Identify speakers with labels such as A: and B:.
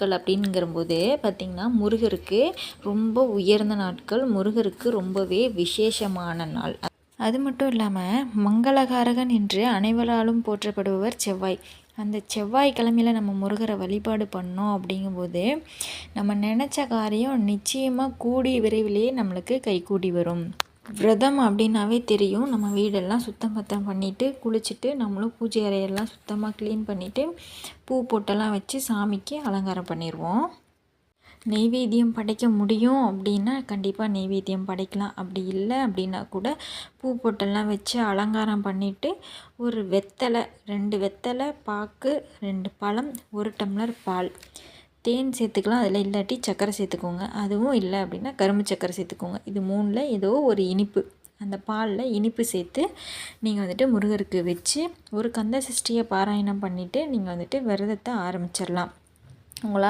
A: நாட்கள் அப்படிங்கிறபோது பார்த்திங்கன்னா முருகருக்கு ரொம்ப உயர்ந்த நாட்கள், முருகருக்கு ரொம்பவே விசேஷமான நாள். அது மட்டும் இல்லாமல் மங்களகாரகன் என்று அனைவராலும் போற்றப்படுபவர் செவ்வாய். அந்த செவ்வாய்க்கிழமையில் நம்ம முருகரை வழிபாடு பண்ணோம் அப்படிங்கும்போது நம்ம நினச்ச காரியம் நிச்சயமாக கூடி விரைவிலேயே நம்மளுக்கு கைகூடி வரும். விரதம் அப்படின்னாவே தெரியும். நம்ம வீடெல்லாம் சுத்தம் பத்தம் பண்ணிவிட்டு குளிச்சுட்டு நம்மளும் பூஜை அறையெல்லாம் சுத்தமாக க்ளீன் பண்ணிவிட்டு பூ பொட்டெல்லாம் வச்சு சாமிக்கு அலங்காரம் பண்ணிடுவோம். நெய்வேத்தியம் படைக்க முடியும் அப்படின்னா கண்டிப்பாக நெய்வேத்தியம் படைக்கலாம். அப்படி இல்லை அப்படின்னா கூட பூ பொட்டெல்லாம் வச்சு அலங்காரம் பண்ணிவிட்டு ஒரு வெத்தலை, 2 வெத்தலை பாக்கு, 2 பழம், 1 டம்ளர் பால், தேன் சேர்த்துக்கலாம். அதில் இல்லாட்டி சர்க்கரை சேர்த்துக்கோங்க. அதுவும் இல்லை அப்படின்னா கரும்பு சர்க்கரை சேர்த்துக்கோங்க. இது 3ல் ஏதோ ஒரு இனிப்பு, அந்த பாலில் இனிப்பு சேர்த்து நீங்கள் வந்துட்டு முருகருக்கு வச்சு ஒரு கந்த சஷ்டியை பாராயணம் பண்ணிவிட்டு நீங்கள் வந்துட்டு விரதத்தை ஆரம்பிச்சிடலாம். உங்களால்